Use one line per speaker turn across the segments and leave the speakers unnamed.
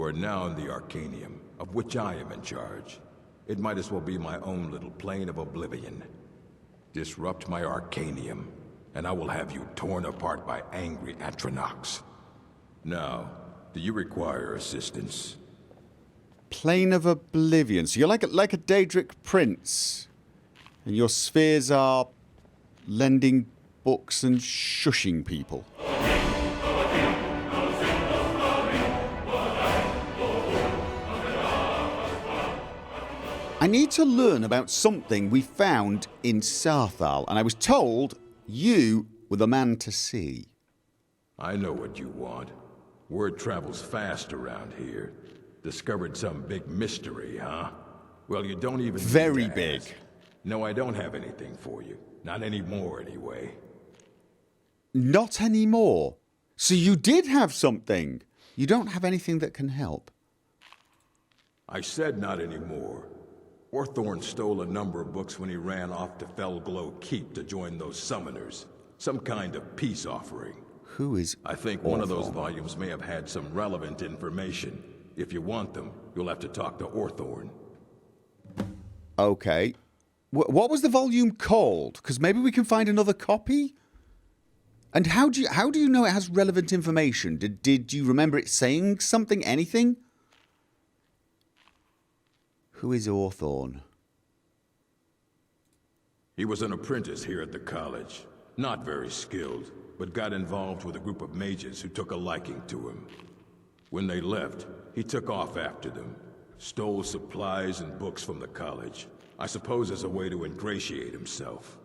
You are now in the Arcanium, of which I am in charge. It might as well be my own little plane of oblivion. Disrupt my Arcanium, and I will have you torn apart by angry Atronachs. Now, do you require assistance?
Plane of Oblivion. So you're like a Daedric prince. And your spheres are lending books and shushing people. I need to learn about something we found in Sarthal, and I was told you were the man to see.
I know what you want. Word travels fast around here. Discovered some big mystery, huh? Well, you don't even...
Very big.
No, I don't have anything for you. Not anymore, anyway.
Not anymore? So you did have something. You don't have anything that can help.
I said not anymore. Orthorn stole a number of books when he ran off to Felglow Keep to join those summoners. Some kind of peace offering.
Who is
I think one of those volumes may have had some relevant information. If you want them, you'll have to talk to Orthorn.
Okay. What was the volume called? Because maybe we can find another copy? And how do you know it has relevant information? Did you remember it saying something, anything? Who is Orthorn?
He was an apprentice here at the college. Not very skilled, but got involved with a group of mages who took a liking to him. When they left, he took off after them. Stole supplies and books from the college. I suppose as a way to ingratiate himself.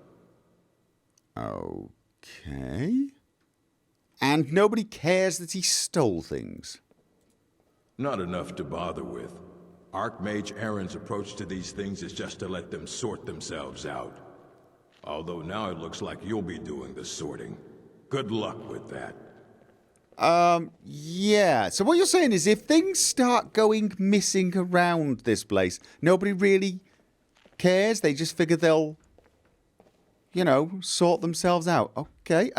Okay. And nobody cares that he stole things?
Not enough to bother with. Archmage Aaron's approach to these things is just to let them sort themselves out. Although now it looks like you'll be doing the sorting. Good luck with that.
Yeah. So what you're saying is if things start going missing around this place, nobody really cares? They just figure they'll, you know, sort themselves out. Okay.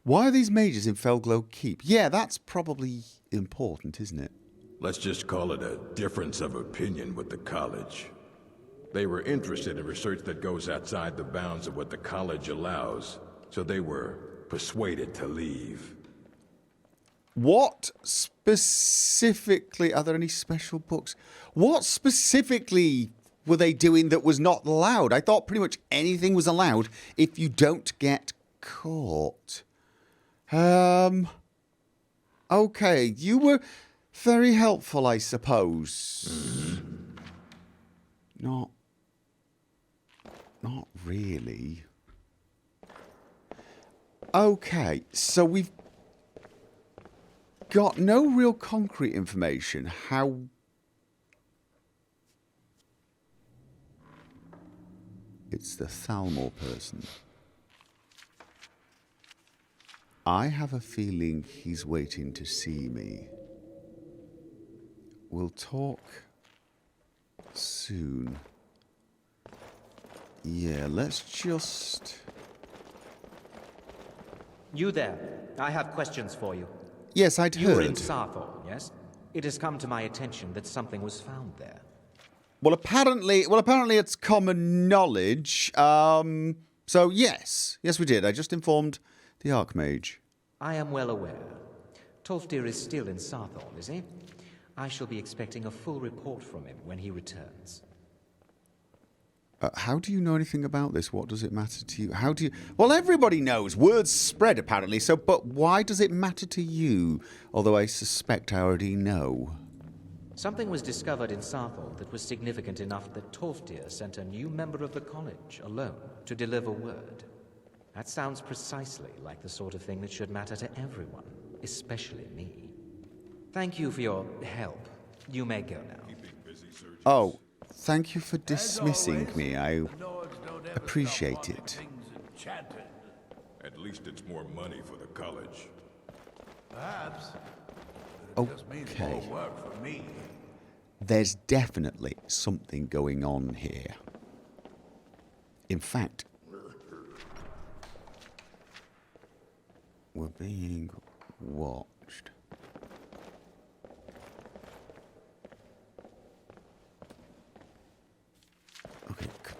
Why are these mages in Felglow Keep? Yeah, that's probably important, isn't it?
Let's just call it a difference of opinion with the college. They were interested in research that goes outside the bounds of what the college allows, so they were persuaded to leave.
What specifically, are there any special books? What specifically were they doing that was not allowed? I thought pretty much anything was allowed if you don't get caught. Okay, you were very helpful, I suppose. Not really. Okay, so we've got no real concrete information. How... It's the Thalmor person. I have a feeling he's waiting to see me. We'll talk soon. Yeah, let's just...
You there. I have questions for you.
Yes, I'd heard.
You were in Sarthal, yes? It has come to my attention that something was found there.
Well, apparently it's common knowledge. So yes, we did. I just informed the Archmage.
I am well aware. Tolfdir is still in Sarthal, is he? I shall be expecting a full report from him when he returns.
How do you know anything about this? What does it matter to you? How do you... Well, everybody knows. Words spread, apparently. So, but why does it matter to you? Although I suspect I already know.
Something was discovered in Sarthal that was significant enough that Tolfdir sent a new member of the college alone to deliver word. That sounds precisely like the sort of thing that should matter to everyone, especially me. Thank you for your help. You may go now.
Oh, thank you for dismissing me. I appreciate it.
At least it's more money for the college.
Perhaps.
Okay.
More work for me.
There's definitely something going on here. In fact, we're being watched.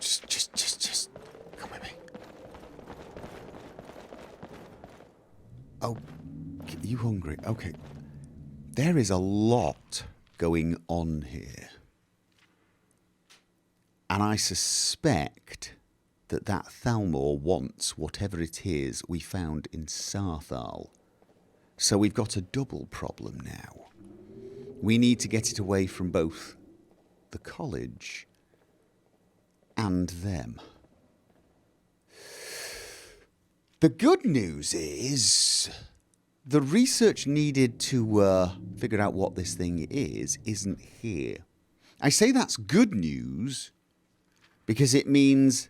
Just come with me. Oh, are you hungry? Okay. There is a lot going on here. And I suspect that Thalmor wants whatever it is we found in Sarthal. So we've got a double problem now. We need to get it away from both the college and them. The good news is the research needed to figure out what this thing isn't here. I say that's good news because it means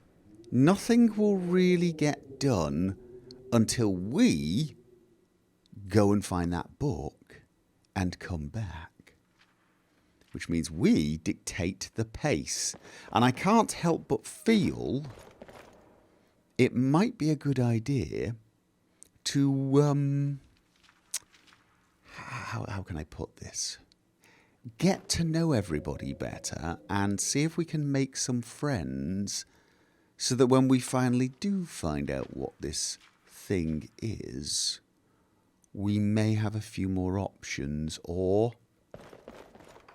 nothing will really get done until we go and find that book and come back. Which means we dictate the pace. And I can't help but feel it might be a good idea to, how can I put this? Get to know everybody better and see if we can make some friends so that when we finally do find out what this thing is, we may have a few more options or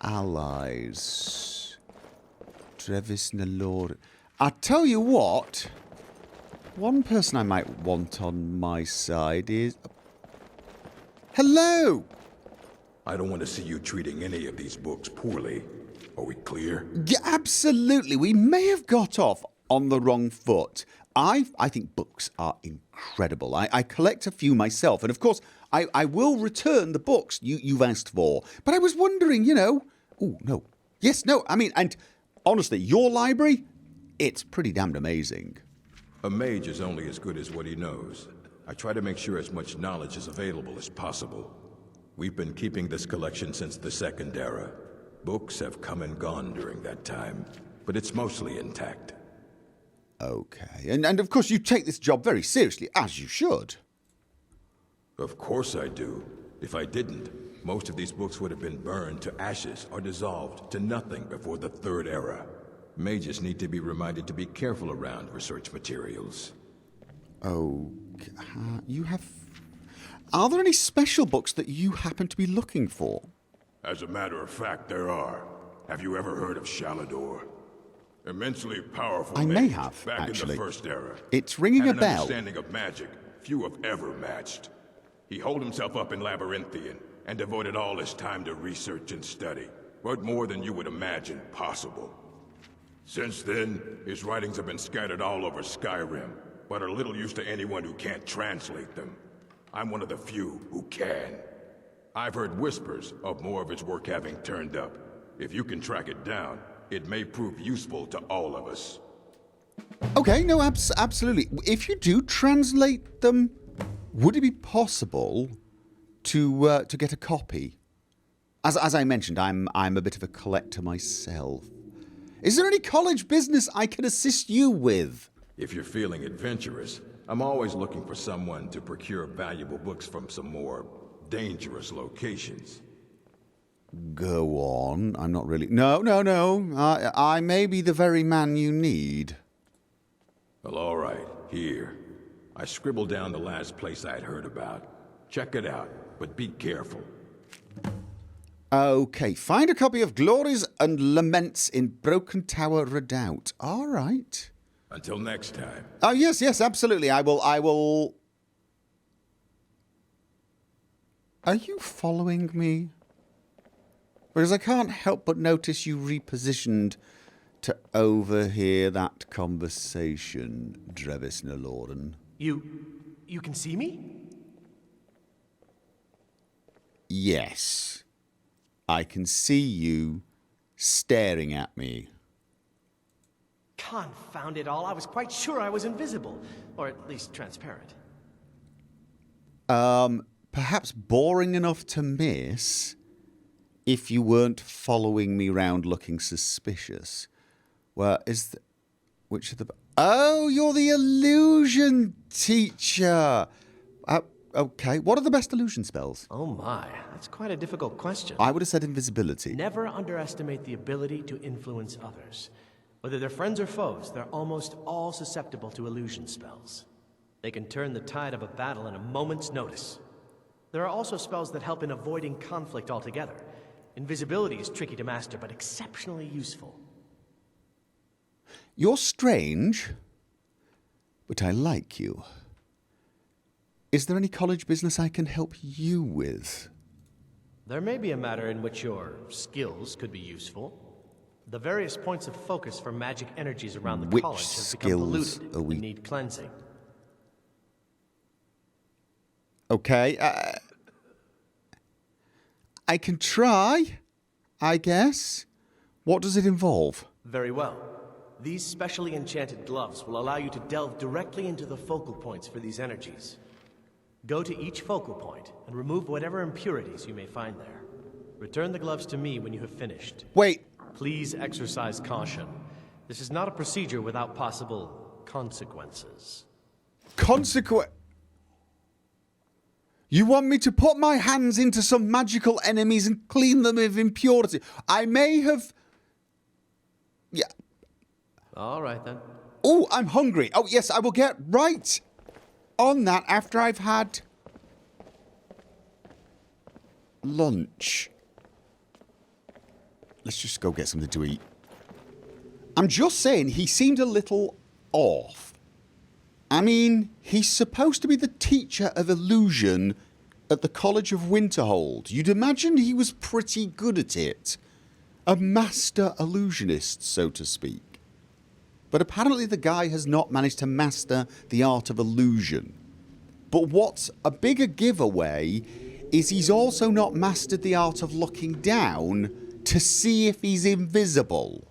allies. Trevis Nalor. I tell you what, one person I might want on my side is... Hello!
I don't want to see you treating any of these books poorly. Are we clear?
Yeah, absolutely. We may have got off on the wrong foot. I think books are incredible. I collect a few myself, and of course, I will return the books you've asked for. But I was wondering, you know... Oh, no. Yes, no, I mean, and honestly, your library, it's pretty damned amazing.
A mage is only as good as what he knows. I try to make sure as much knowledge is available as possible. We've been keeping this collection since the Second Era. Books have come and gone during that time, but it's mostly intact.
Okay, and of course you take this job very seriously, as you should.
Of course I do. If I didn't, most of these books would have been burned to ashes or dissolved to nothing before the Third Era. Mages need to be reminded to be careful around research materials.
Okay, you have... Are there any special books that you happen to be looking for?
As a matter of fact, there are. Have you ever heard of Shalador? Immensely powerful
I
mage
may have,
back
actually.
in the First Era.
It's ringing
Had
a
an
bell.
Understanding of magic few have ever matched. He holed himself up in Labyrinthian and devoted all his time to research and study, but more than you would imagine possible. Since then, his writings have been scattered all over Skyrim, but are little use to anyone who can't translate them. I'm one of the few who can. I've heard whispers of more of his work having turned up. If you can track it down, it may prove useful to all of us.
Okay, no, absolutely. If you do translate them, would it be possible to get a copy? As I mentioned, I'm a bit of a collector myself. Is there any college business I can assist you with?
If you're feeling adventurous, I'm always looking for someone to procure valuable books from some more dangerous locations.
Go on. I'm not really... No. I may be the very man you need.
Well, all right. Here. I scribbled down the last place I'd heard about. Check it out, but be careful.
Okay, find a copy of Glories and Laments in Broken Tower Redoubt. All right.
Until next time.
Oh, yes, absolutely. I will... Are you following me? Because I can't help but notice you repositioned to overhear that conversation, Drevis Naloran.
You can see me?
Yes. I can see you staring at me.
Confound it all, I was quite sure I was invisible. Or at least transparent.
Perhaps boring enough to miss if you weren't following me round looking suspicious. Well, which of the... Oh, you're the illusion teacher! Okay, what are the best illusion spells?
Oh my, that's quite a difficult question.
I would have said invisibility.
Never underestimate the ability to influence others. Whether they're friends or foes, they're almost all susceptible to illusion spells. They can turn the tide of a battle in a moment's notice. There are also spells that help in avoiding conflict altogether. Invisibility is tricky to master, but exceptionally useful.
You're strange, but I like you. Is there any college business I can help you with?
There may be a matter in which your skills could be useful. The various points of focus for magic energies around the
Which
college have become
skills
polluted
are we-
and need cleansing.
Okay, I can try, I guess. What does it involve?
Very well. These specially enchanted gloves will allow you to delve directly into the focal points for these energies. Go to each focal point and remove whatever impurities you may find there. Return the gloves to me when you have finished.
Wait,
Please exercise caution. This is not a procedure without possible consequences. You want me to put my hands into some magical enemies and clean them of impurity? I may have... Yeah. All right, then.
Oh, I'm hungry. Oh, yes, I will get right on that after I've had lunch. Let's just go get something to eat. I'm just saying, he seemed a little off. I mean, he's supposed to be the teacher of illusion at the College of Winterhold. You'd imagine he was pretty good at it. A master illusionist, so to speak. But apparently the guy has not managed to master the art of illusion. But what's a bigger giveaway is he's also not mastered the art of looking down to see if he's invisible.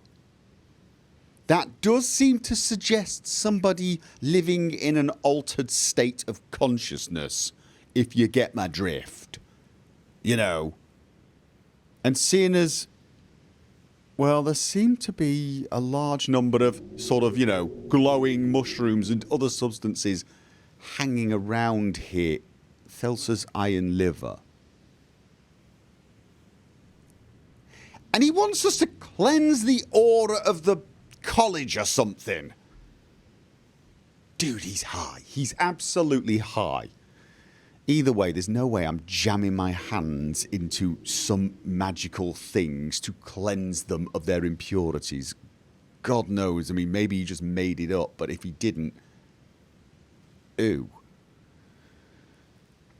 That does seem to suggest somebody living in an altered state of consciousness, if you get my drift. You know. And seeing as, well, there seem to be a large number of sort of, you know, glowing mushrooms and other substances hanging around here. Thelsa's iron liver. And he wants us to cleanse the aura of the college or something. Dude, he's high. He's absolutely high. Either way, there's no way I'm jamming my hands into some magical things to cleanse them of their impurities. God knows. I mean, maybe he just made it up, but if he didn't... Ew.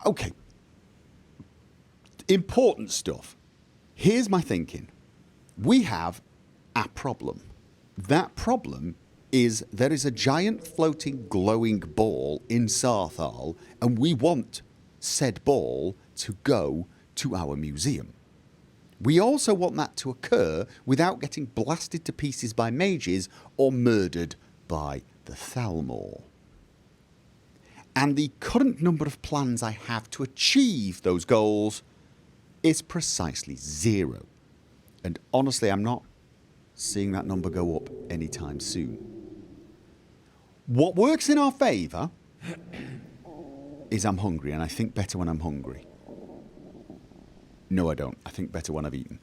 Okay. Important stuff. Here's my thinking. We have a problem. That problem is there is a giant floating glowing ball in Sarthal, and we want said ball to go to our museum. We also want that to occur without getting blasted to pieces by mages or murdered by the Thalmor. And the current number of plans I have to achieve those goals is precisely 0. And honestly, I'm not seeing that number go up anytime soon. What works in our favour is I'm hungry, and I think better when I'm hungry. No, I don't. I think better when I've eaten.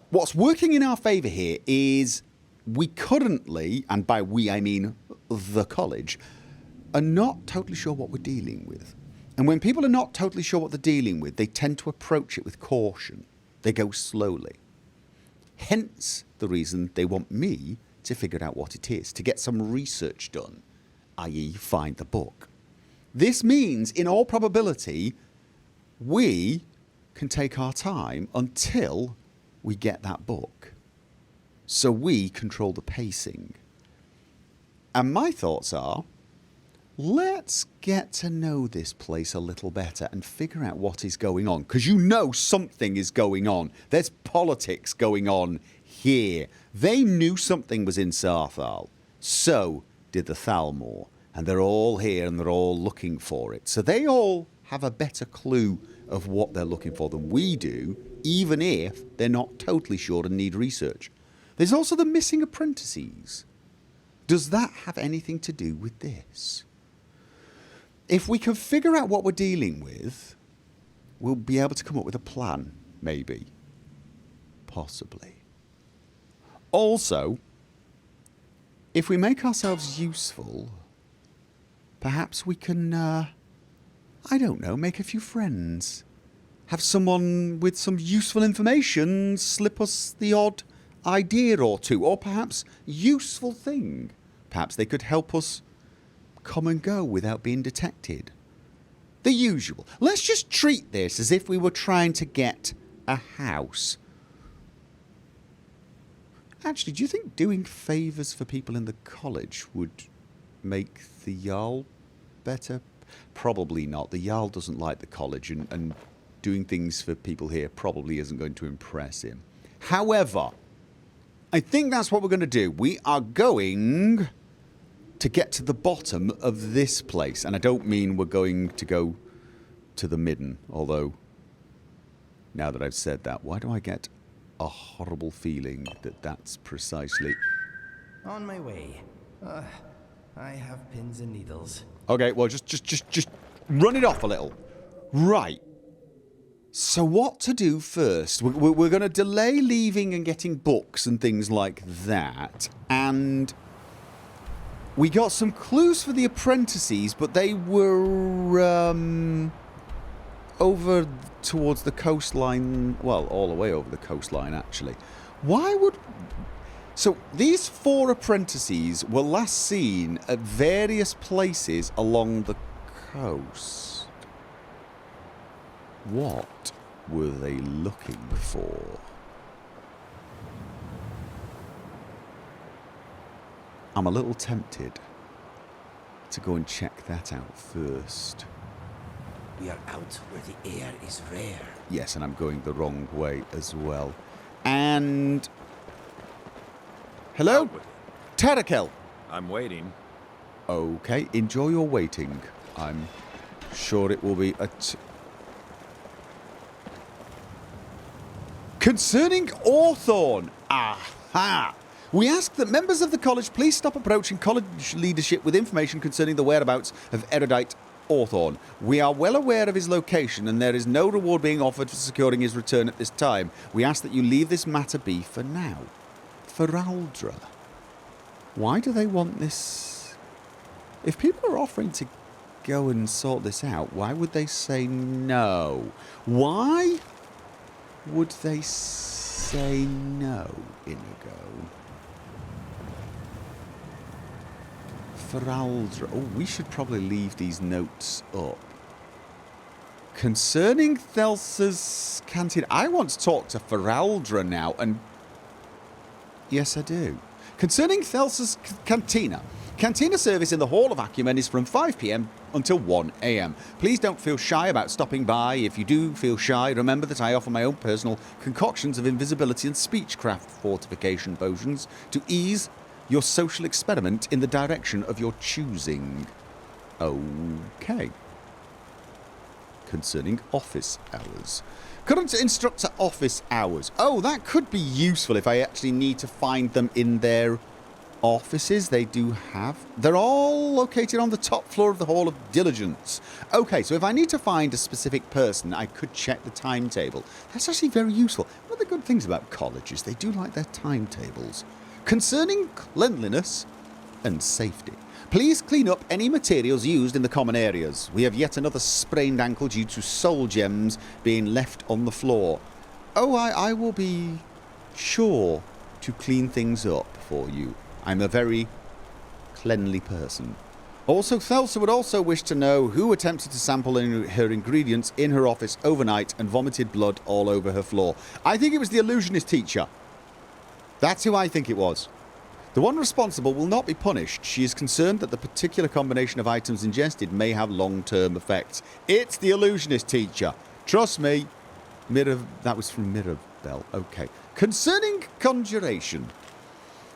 What's working in our favour here is we currently, and by we I mean the college, are not totally sure what we're dealing with. And when people are not totally sure what they're dealing with, they tend to approach it with caution. They go slowly. Hence the reason they want me to figure out what it is, to get some research done, i.e. find the book. This means, in all probability, we can take our time until we get that book. So we control the pacing. And my thoughts are, let's get to know this place a little better and figure out what is going on. Because you know something is going on. There's politics going on here. They knew something was in Sarthal. So did the Thalmor. And they're all here and they're all looking for it. So they all have a better clue of what they're looking for than we do, even if they're not totally sure and need research. There's also the missing apprentices. Does that have anything to do with this? If we can figure out what we're dealing with, we'll be able to come up with a plan, maybe. Possibly. Also, if we make ourselves useful, perhaps we can, I don't know, make a few friends. Have someone with some useful information slip us the odd idea or two, or perhaps useful thing. Perhaps they could help us come and go without being detected. The usual. Let's just treat this as if we were trying to get a house. Actually, do you think doing favours for people in the college would make the Jarl better? Probably not. The Jarl doesn't like the college, and doing things for people here probably isn't going to impress him. However, I think that's what we're going to do. We are going to get to the bottom of this place. And I don't mean we're going to go to the midden. Although, now that I've said that, why do I get a horrible feeling that that's precisely...
On my way. I have pins and needles.
Okay, well, just run it off a little. Right. So what to do first? We're going to delay leaving and getting books and things like that. And we got some clues for the apprentices, but they were over towards the coastline. Well, all the way over the coastline, actually. Why would... So these 4 apprentices were last seen at various places along the coast. What were they looking for? I'm a little tempted to go and check that out first.
We are out where the air is rare.
Yes, and I'm going the wrong way as well. And... Hello? Tarakel.
I'm waiting.
Okay, enjoy your waiting. I'm sure it will be a... Concerning Orthorn. Aha! We ask that members of the college please stop approaching college leadership with information concerning the whereabouts of erudite Orthorn. We are well aware of his location and there is no reward being offered for securing his return at this time. We ask that you leave this matter be for now. Feraldra. Why do they want this? If people are offering to go and sort this out, why would they say no? Why would they say no, Inigo? Feraldra. Oh, we should probably leave these notes up. Concerning Thelsa's canteen. I want to talk to Feraldra now, and... Yes, I do. Concerning Thelsa's cantina. Cantina service in the Hall of Acumen is from 5 p.m. until 1 a.m. Please don't feel shy about stopping by. If you do feel shy, remember that I offer my own personal concoctions of invisibility and speechcraft fortification potions to ease your social experiment in the direction of your choosing. Okay. Concerning office hours. Current instructor office hours. Oh, that could be useful if I actually need to find them in their offices. They do have. They're all located on the top floor of the Hall of Diligence. Okay, so if I need to find a specific person, I could check the timetable. That's actually very useful. One of the good things about colleges, they do like their timetables. Concerning cleanliness and safety. Please clean up any materials used in the common areas. We have yet another sprained ankle due to soul gems being left on the floor. Oh, I will be sure to clean things up for you. I'm a very cleanly person. Also, Thelsa would also wish to know who attempted to sample her ingredients in her office overnight and vomited blood all over her floor. I think it was the illusionist teacher. That's who I think it was. The one responsible will not be punished. She is concerned that the particular combination of items ingested may have long-term effects. It's the illusionist teacher. Trust me. That was from Mirabelle. Okay. Concerning conjuration.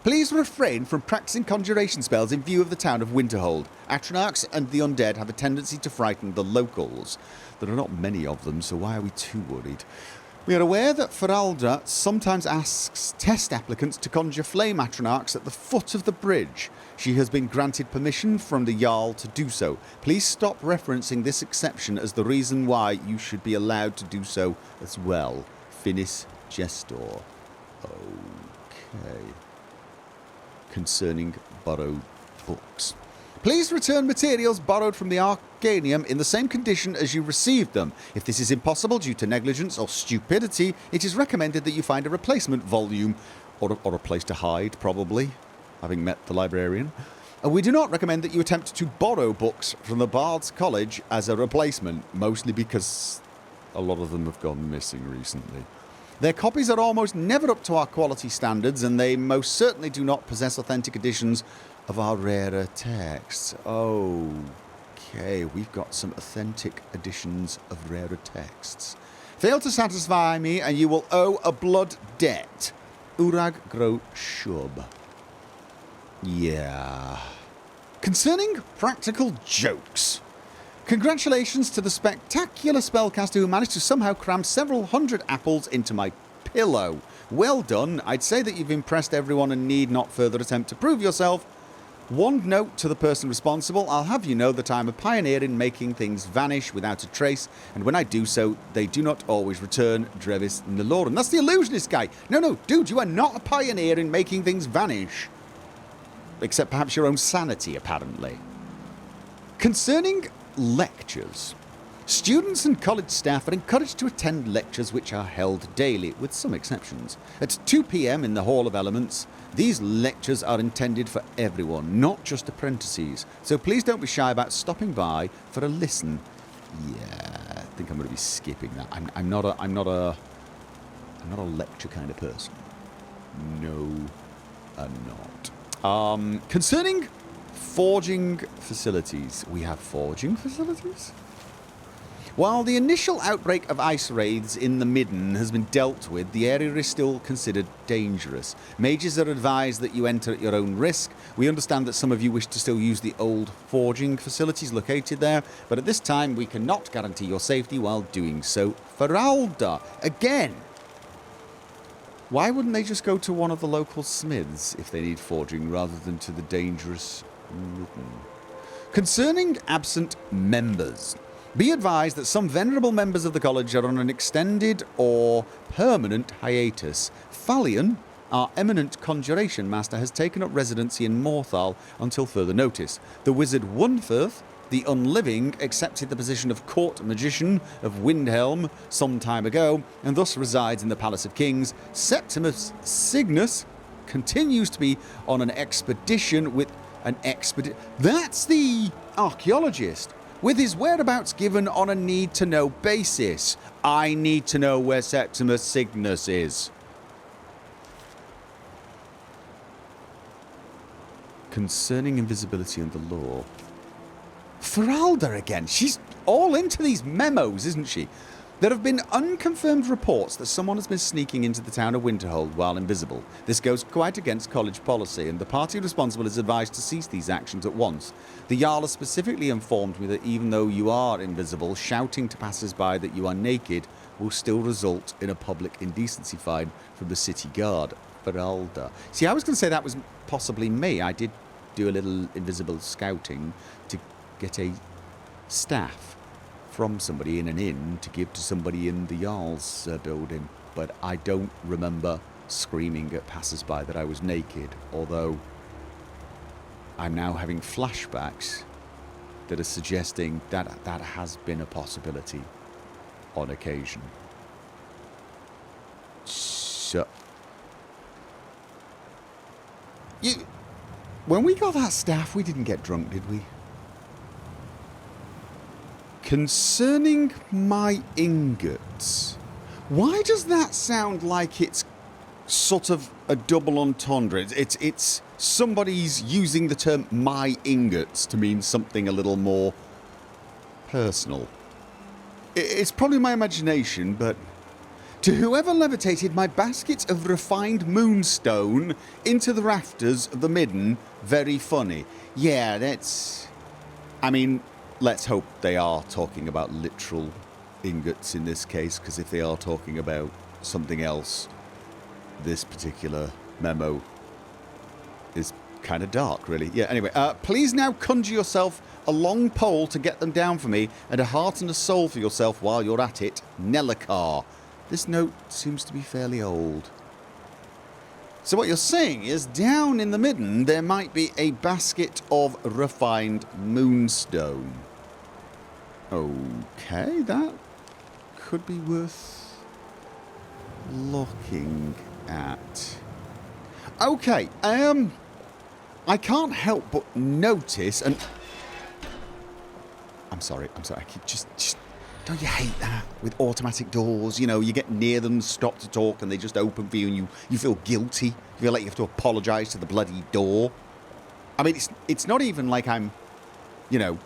Please refrain from practicing conjuration spells in view of the town of Winterhold. Atronachs and the undead have a tendency to frighten the locals. There are not many of them, so why are we too worried? We are aware that Feraldra sometimes asks test applicants to conjure flame Atronachs at the foot of the bridge. She has been granted permission from the Jarl to do so. Please stop referencing this exception as the reason why you should be allowed to do so as well. Finis Gestor. Okay. concerning borrowed books. Please return materials borrowed from the Arcanium in the same condition as you received them. If this is impossible due to negligence or stupidity, it is recommended that you find a replacement volume, or a place to hide, probably, having met the librarian. We do not recommend that you attempt to borrow books from the Bard's College as a replacement, mostly because a lot of them have gone missing recently. Their copies are almost never up to our quality standards, and they most certainly do not possess authentic editions of our rarer texts. Okay, we've got some authentic editions of rarer texts. Fail to satisfy me, and you will owe a blood debt. Urag Gro Shub. Yeah. Concerning practical jokes. Congratulations to the spectacular spellcaster who managed to somehow cram several hundred apples into my pillow. Well done. I'd say that you've impressed everyone and need not further attempt to prove yourself. One note to the person responsible. I'll have you know that I'm a pioneer in making things vanish without a trace, and when I do so, they do not always return. Drevis Naloran. That's the illusionist guy. No, dude, you are not a pioneer in making things vanish. Except perhaps your own sanity, apparently. Concerning lectures. Students and college staff are encouraged to attend lectures which are held daily, with some exceptions. At 2 p.m. in the Hall of Elements, these lectures are intended for everyone, not just apprentices. So please don't be shy about stopping by for a listen. Yeah, I think I'm going to be skipping that. I'm not a lecture kind of person. No, I'm not. Concerning forging facilities. We have forging facilities? While the initial outbreak of ice wraiths in the Midden has been dealt with, the area is still considered dangerous. Mages are advised that you enter at your own risk. We understand that some of you wish to still use the old forging facilities located there, but at this time we cannot guarantee your safety while doing so. Feralda, again! Why wouldn't they just go to one of the local smiths if they need forging rather than to the dangerous Midden? Concerning absent members. Be advised that some venerable members of the college are on an extended or permanent hiatus. Phalion, our eminent conjuration master, has taken up residency in Morthal until further notice. The wizard Wunferth, the unliving, accepted the position of court magician of Windhelm some time ago, and thus resides in the Palace of Kings. Septimus Cygnus continues to be on an expedition with an That's the archaeologist. With his whereabouts given on a need-to-know basis. I need to know where Septimus Cygnus is. Concerning invisibility and the law. Feralda again. She's all into these memos, isn't she? There have been unconfirmed reports that someone has been sneaking into the town of Winterhold while invisible. This goes quite against college policy, and the party responsible is advised to cease these actions at once. The Jarl has specifically informed me that even though you are invisible, shouting to passers-by that you are naked will still result in a public indecency fine from the city guard. Feralda. See, I was going to say that was possibly me. I did do a little invisible scouting to get a staff from somebody in an inn to give to somebody in the Jarl's building, but I don't remember screaming at passers-by that I was naked, although I'm now having flashbacks that are suggesting that that has been a possibility on occasion. So, when we got that staff, we didn't get drunk, did we? Concerning my ingots, why does that sound like it's sort of a double entendre? It's somebody's using the term my ingots to mean something a little more personal. It's probably my imagination, but to whoever levitated my basket of refined moonstone into the rafters of the Midden, very funny. Yeah, that's... I mean... Let's hope they are talking about literal ingots in this case, because if they are talking about something else, this particular memo is kind of dark, really. Yeah, anyway, please now conjure yourself a long pole to get them down for me, and a heart and a soul for yourself while you're at it. Nellikar. This note seems to be fairly old. So what you're saying is, down in the midden, there might be a basket of refined moonstone. Okay, that could be worth looking at. Okay, I can't help but notice, and I'm sorry, I keep just don't you hate that with automatic doors? You know, you get near them, stop to talk, and they just open for you, and you feel guilty. You feel like you have to apologise to the bloody door. I mean, it's not even like I'm, you know.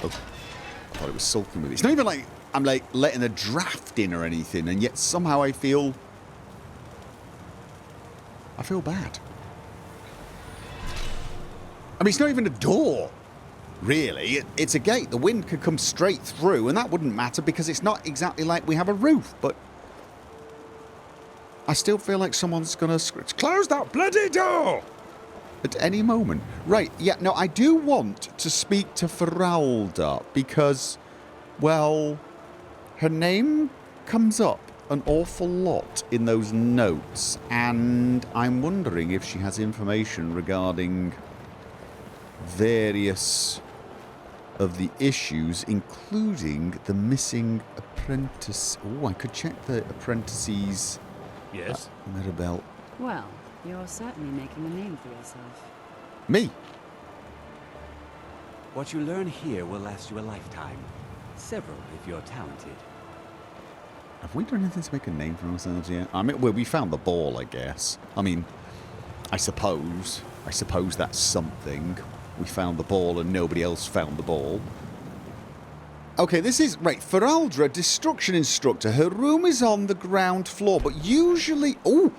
Oh, I thought it was sulking with me. It's not even like I'm like letting a draft in or anything, and yet somehow I feel bad. I mean, it's not even a door. Really, it's a gate. The wind could come straight through, and that wouldn't matter because it's not exactly like we have a roof, but I still feel like someone's going to close that bloody door at any moment. Right, yeah, no, I do want to speak to Feralda because, well, her name comes up an awful lot in those notes, and I'm wondering if she has information regarding various of the issues, including the missing apprentice. Oh, I could check the apprentice's
Yes?
Mirabelle.
Well, you're certainly making a name for yourself.
Me?
What you learn here will last you a lifetime. Several, if you're talented.
Have we done anything to make a name for ourselves yet? I mean, well, we found the ball, I guess. I mean, I suppose that's something. We found the ball and nobody else found the ball. Okay, this is... Right, Feraldra, Destruction Instructor. Her room is on the ground floor, but usually... Oh!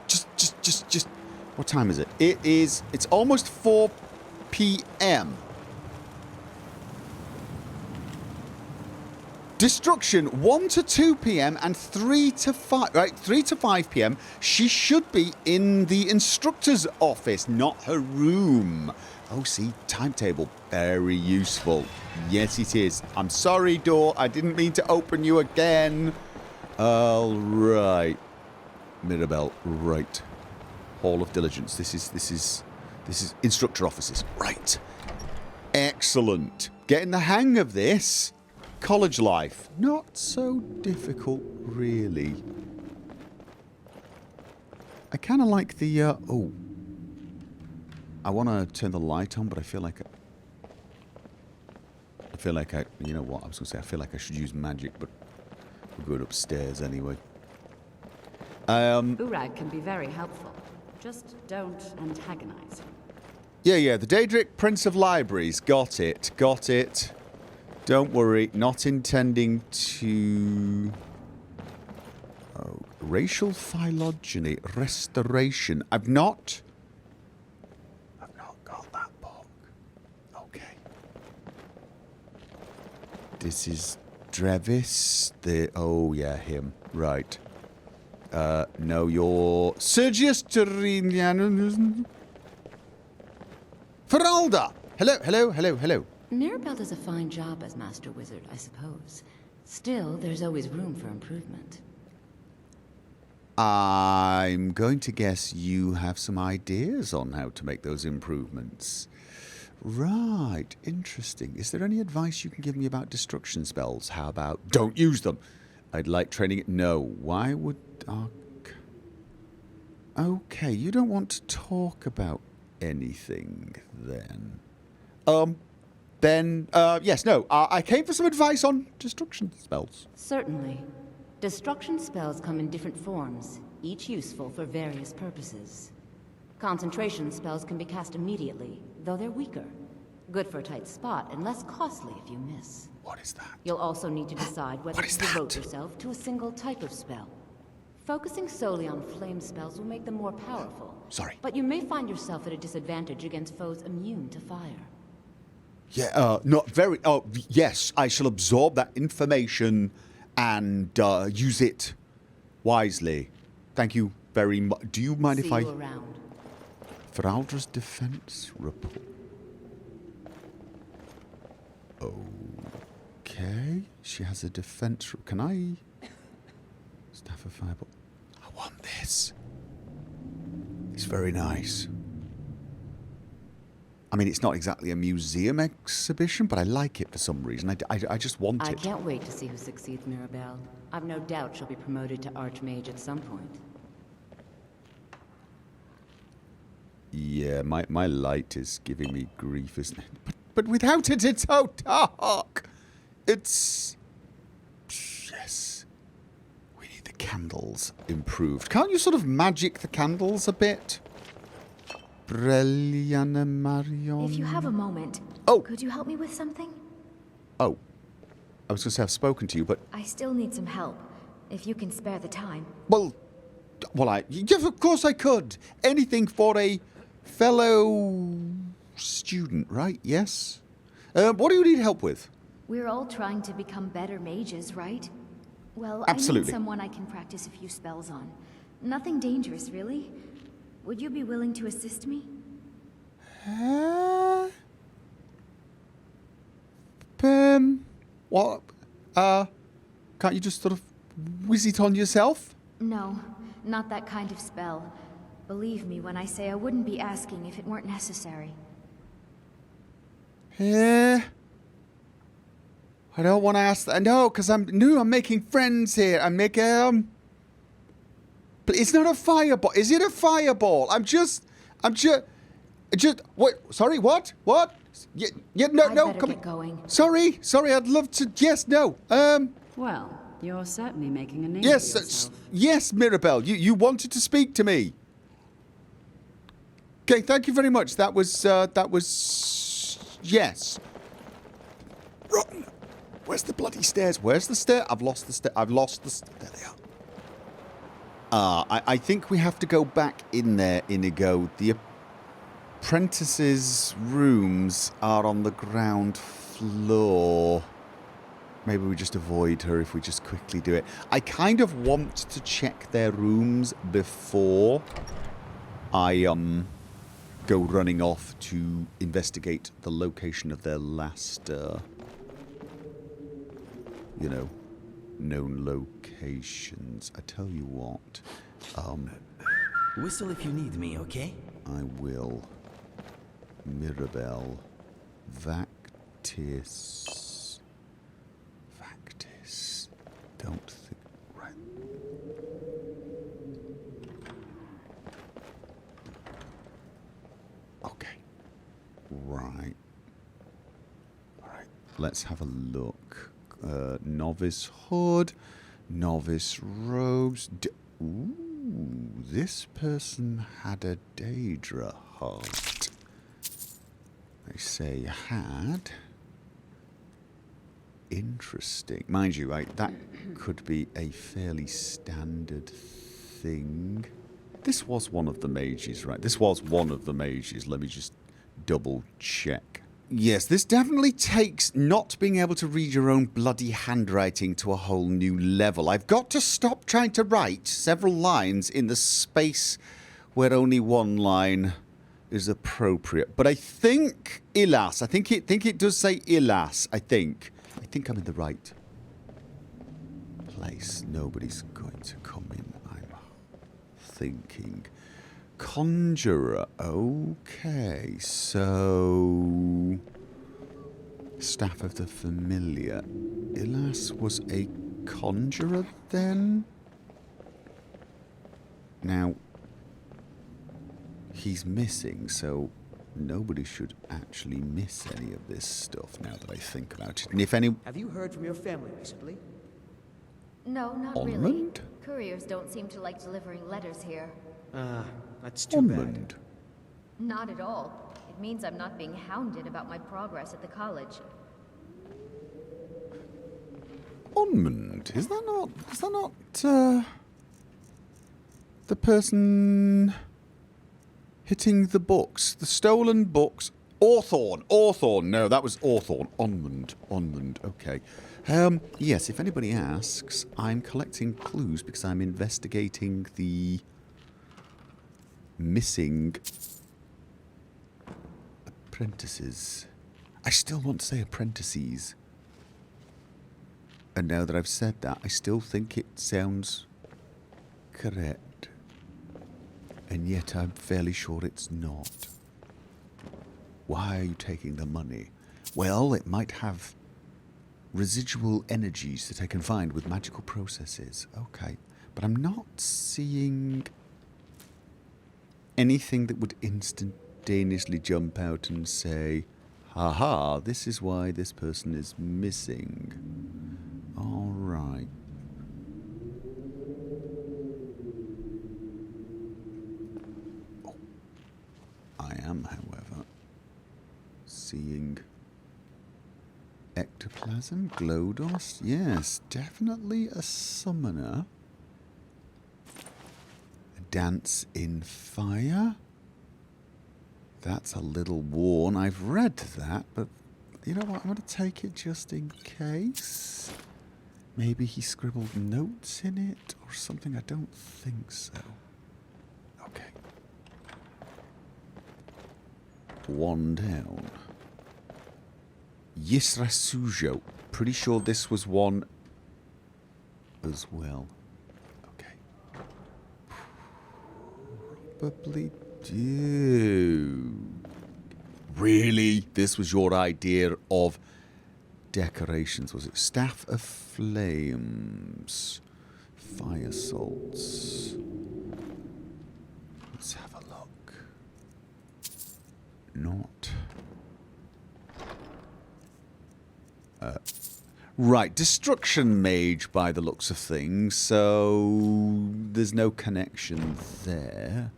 Just... What time is it? It's almost 4 p.m. Destruction, 1 to 2 p.m. and 3 to 5... Right, 3 to 5 p.m. She should be in the instructor's office, not her room. Oh, see, timetable. Very useful. Yes, it is. I'm sorry, door. I didn't mean to open you again. All right. Mirabelle, right. Hall of Diligence. This is instructor offices. Right. Excellent. Getting the hang of this. College life. Not so difficult, really. I kind of like the, oh. I want to turn the light on, but I feel like you know what, I was going to say, I feel like I should use magic, but we're going upstairs anyway.
Urag can be very helpful. Just don't antagonize him.
Yeah, the Daedric Prince of Libraries. Got it. Don't worry, not intending to... Oh, racial phylogeny, restoration. I've not got that book. Okay. This is Drevis. Oh, yeah, him. Right. No, you're... Sergius Terinian... Feralda! Hello.
Mirabelle does a fine job as Master Wizard, I suppose. Still, there's always room for improvement.
I'm going to guess you have some ideas on how to make those improvements. Right, interesting. Is there any advice you can give me about destruction spells? How about don't use them? I'd like training it. No. Why would Dark... Okay, you don't want to talk about anything then. Yes, no. I came for some advice on destruction spells.
Certainly. Destruction spells come in different forms, each useful for various purposes. Concentration spells can be cast immediately, though they're weaker. Good for a tight spot and less costly if you miss.
What is that?
You'll also need to decide whether to devote yourself to a single type of spell. Focusing solely on flame spells will make them more powerful.
Sorry.
But you may find yourself at a disadvantage against foes immune to fire.
Yeah, not very... Oh, yes, I shall absorb that information and use it wisely. Thank you very much. Do you mind if I...
See you around.
Feraldra's defense report. Okay. She has a defense... Can I... Staff of Fireball. I want this. It's very nice. I mean, it's not exactly a museum exhibition, but I like it for some reason. I just want it.
I can't wait to see who succeeds Mirabelle. I've no doubt she'll be promoted to Archmage at some point.
Yeah, my light is giving me grief, isn't it? But without it, it's so dark. It's... Yes. We need the candles improved. Can't you sort of magic the candles a bit? Brilliana Marion.
If you have a moment, could you help me with something?
Oh. I was going to say I've spoken to you, but...
I still need some help, if you can spare the time.
Well, yes, of course I could. Anything for a fellow student, right? Yes? What do you need help with?
We're all trying to become better mages, right? Well,
Absolutely.
I need someone I can practice a few spells on. Nothing dangerous, really. Would you be willing to assist me?
What? Can't you just sort of whiz it on yourself?
No, not that kind of spell. Believe me when I say I wouldn't be asking if it weren't necessary.
I don't want to ask that. No, because I'm making friends here. I'm making, but it's not a fireball. Is it a fireball? I'm just, what? Sorry, what? What? No, come
get going.
Sorry, I'd love to, yes, no.
Well, you're certainly making a name
Yes,
for yourself.
yes, Mirabelle, you wanted to speak to me. Okay, thank you very much. That was, yes. Run! Where's the bloody stairs? Where's the stair? I've lost the stair. There they are. I think we have to go back in there, Inigo. The apprentices' rooms are on the ground floor. Maybe we just avoid her if we just quickly do it. I kind of want to check their rooms before I go running off to investigate the location of their last, known locations. I tell you what,
Whistle if you need me, okay?
I will. Mirabelle. Vactis. Don't think... Right. Okay. Right. Alright. Let's have a look. Novice hood. Novice robes. Ooh, this person had a Daedra heart. They say had. Interesting. Mind you, right, that could be a fairly standard thing. This was one of the mages, right? This was one of the mages. Let me just double check. Yes, this definitely takes not being able to read your own bloody handwriting to a whole new level. I've got to stop trying to write several lines in the space where only one line is appropriate. But I think, Ilas, I think it does say Ilas, I think I'm in the right place. Nobody's going to come in, I'm thinking. Conjurer, okay, so... Staff of the Familiar. Ilas was a conjurer then? Now, he's missing, so nobody should actually miss any of this stuff now that I think about it. And if any...
Have you heard from your family recently?
No, not really.
Ormond?
Couriers don't seem to like delivering letters here.
That's too bad.
Ormond?
Not at all. It means I'm not being hounded about my progress at the college.
Ormond? Is that not, the person hitting the books? The stolen books? Orthorn. No, that was Orthorn. Ormond. Okay. Yes, if anybody asks, I'm collecting clues because I'm investigating the missing apprentices. I still want to say apprentices. And now that I've said that, I still think it sounds correct. And yet I'm fairly sure it's not. Why are you taking the money? Well, it might have residual energies that I can find with magical processes. Okay. But I'm not seeing anything that would instantaneously jump out and say, haha, this is why this person is missing. All right. Oh. I am, however, seeing ectoplasm, GLODOS. Yes, definitely a summoner. A dance in fire. That's a little worn. I've read that, but you know what? I'm going to take it just in case. Maybe he scribbled notes in it or something. I don't think so. Okay. One down. Yisra Sujo. Pretty sure this was one as well. Okay. Probably do. Really? This was your idea of decorations, was it? Staff of Flames. Fire salts. Let's have a look. Not. Right, Destruction Mage by the looks of things, so there's no connection there.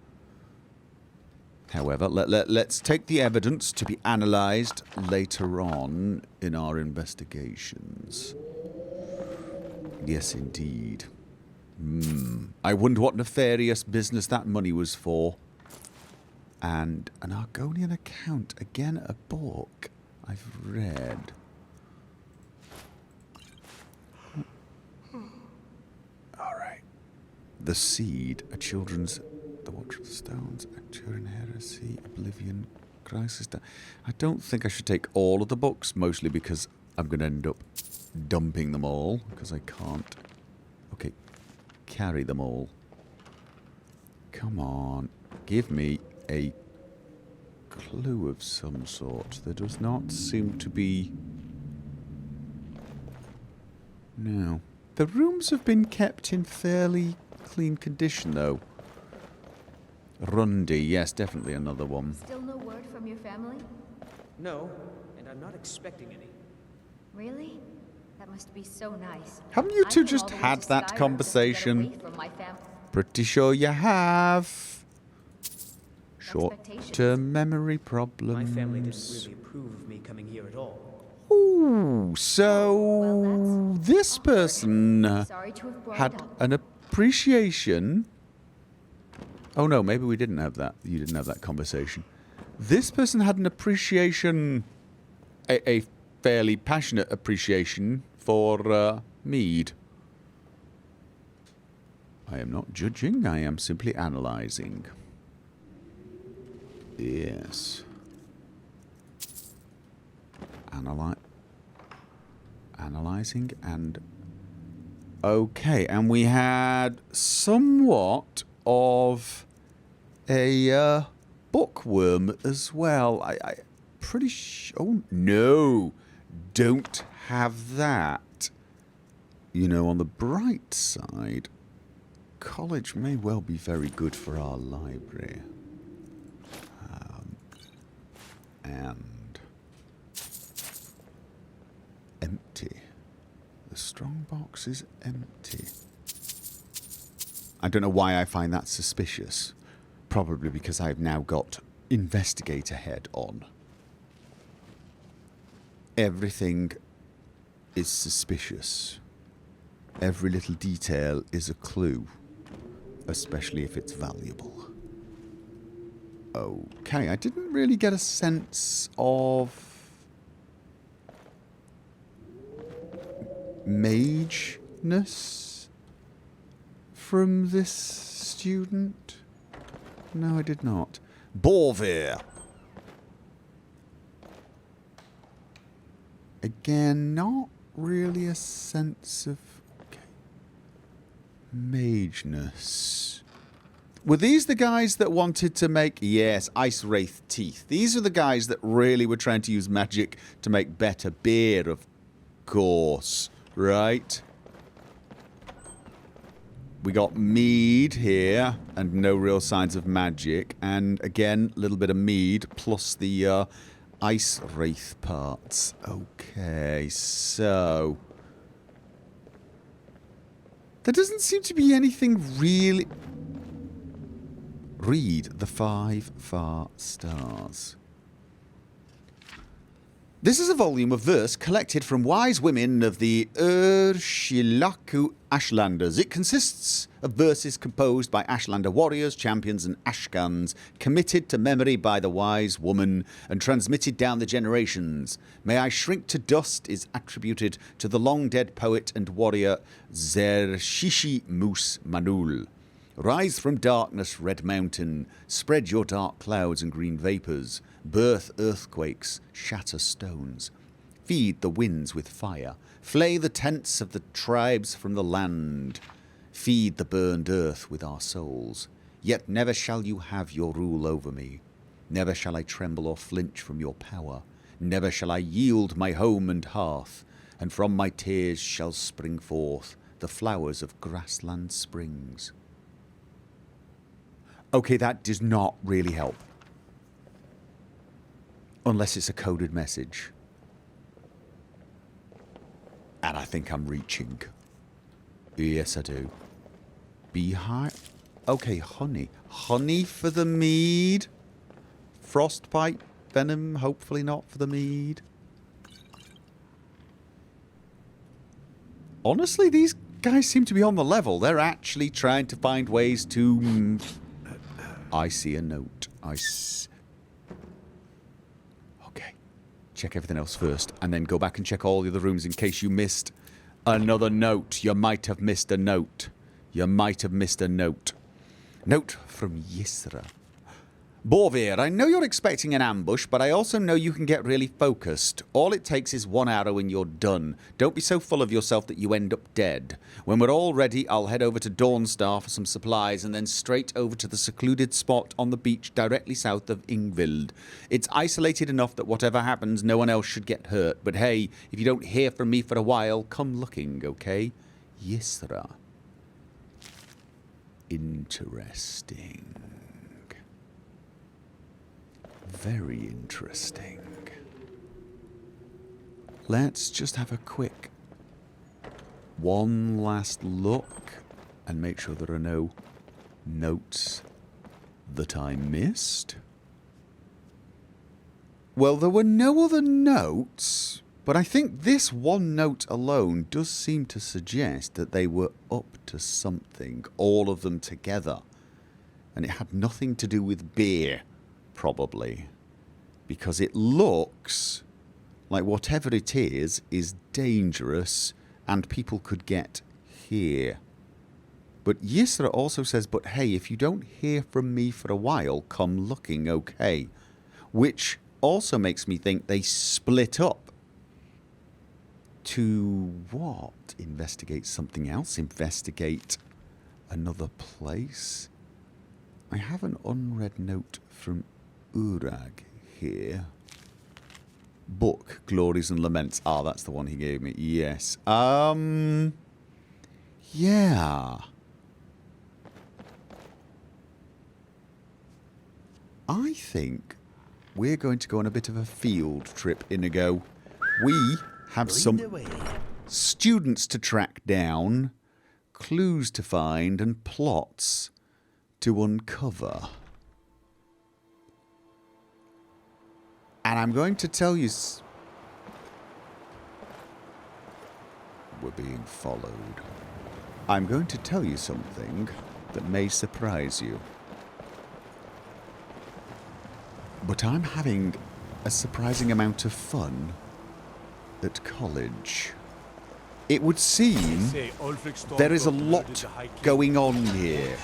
However, let's take the evidence to be analysed later on in our investigations. Yes, indeed. I wonder what nefarious business that money was for. And an Argonian account. Again, a book I've read. Alright. The Seed, a children's... The Watch of the Stones, Actuarian Heresy, Oblivion, Crisis. I don't think I should take all of the books, mostly because I'm going to end up dumping them all, because I can't. Okay, carry them all. Come on, give me a clue of some sort. There does not seem to be... No. The rooms have been kept in fairly clean condition, though. Rundi, yes, definitely another one.
Still no word from your family?
No, and I'm not expecting any.
Really? That must be so nice.
Haven't you
I
two
came
just
all the way
had
to
that
Skyrim
conversation?
just to get away from my
Pretty sure you have.
Expectations.
Short-term memory problems.
My family didn't really approve of me coming here at all.
Ooh, so this person
Sorry to have brought
had
it up.
an appreciation. Oh no, maybe we didn't have that. You didn't have that conversation. This person had an appreciation, a fairly passionate appreciation for mead. I am not judging, I am simply analysing. Yes. Analysing and... Okay, and we had somewhat of a bookworm as well. I pretty sure... Oh, no. Don't have that. You know, on the bright side, college may well be very good for our library. And... empty. The strong box is empty. I don't know why I find that suspicious. Probably because I've now got Investigator Head on. Everything is suspicious. Every little detail is a clue. Especially if it's valuable. Okay, I didn't really get a sense of... mageness from this student? No, I did not. Borvir. Again, not really a sense of mageness. Were these the guys that wanted to make... Yes, Ice Wraith Teeth. These are the guys that really were trying to use magic to make better beer, of course. Right? We got mead here, and no real signs of magic. And again, a little bit of mead, plus the Ice Wraith parts. Okay, so... There doesn't seem to be anything really... Read the 5 far stars. This is a volume of verse collected from wise women of the Urshilaku Ashlanders. It consists of verses composed by Ashlander warriors, champions and Ashkans, committed to memory by the wise woman and transmitted down the generations. May I Shrink to Dust is attributed to the long-dead poet and warrior Zershishi Moose Manul. Rise from darkness, Red Mountain, spread your dark clouds and green vapours, birth earthquakes, shatter stones, feed the winds with fire, flay the tents of the tribes from the land, feed the burned earth with our souls. Yet never shall you have your rule over me, never shall I tremble or flinch from your power, never shall I yield my home and hearth, and from my tears shall spring forth the flowers of grassland springs. Okay, that does not really help. Unless it's a coded message. And I think I'm reaching. Yes, I do. Beehive? Okay, honey. Honey for the mead. Frostbite venom, hopefully not for the mead. Honestly, these guys seem to be on the level. They're actually trying to find ways to... I see a note. Okay. Check everything else first, and then go back and check all the other rooms in case you missed another note. You might have missed a note. You might have missed a note. Note from Yisra. Borvir, I know you're expecting an ambush, but I also know you can get really focused. All it takes is one arrow and you're done. Don't be so full of yourself that you end up dead. When we're all ready, I'll head over to Dawnstar for some supplies and then straight over to the secluded spot on the beach directly south of Ingvild. It's isolated enough that whatever happens, no one else should get hurt. But hey, if you don't hear from me for a while, come looking, okay? Yisra. Interesting. Very interesting. Let's just have a quick one last look and make sure there are no notes that I missed. Well, there were no other notes, but I think this one note alone does seem to suggest that they were up to something, all of them together. And it had nothing to do with beer. Probably, because it looks like whatever it is dangerous and people could get here. But Yisra also says, but hey, if you don't hear from me for a while, come looking, okay? Which also makes me think they split up to what? Investigate something else? Investigate another place? I have an unread note from Urag here. Book, Glories and Laments. Ah, that's the one he gave me. Yes. Yeah. I think we're going to go on a bit of a field trip, Inigo. We have some students to track down, clues to find, and plots to uncover. And I'm going to tell you... We're being followed. I'm going to tell you something that may surprise you. But I'm having a surprising amount of fun at college. It would seem there is a lot going on here.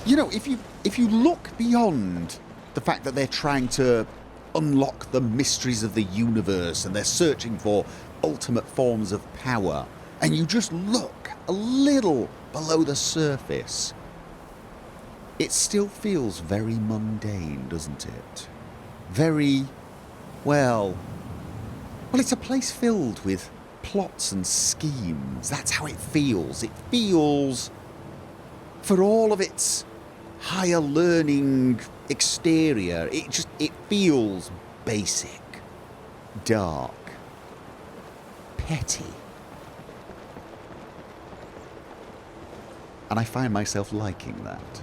You know, if you look beyond the fact that they're trying to unlock the mysteries of the universe and they're searching for ultimate forms of power, and you just look a little below the surface, it still feels very mundane, doesn't it? Very, well, it's a place filled with plots and schemes. That's how it feels. It feels, for all of its higher learning exterior, it feels basic, dark, petty. And I find myself liking that.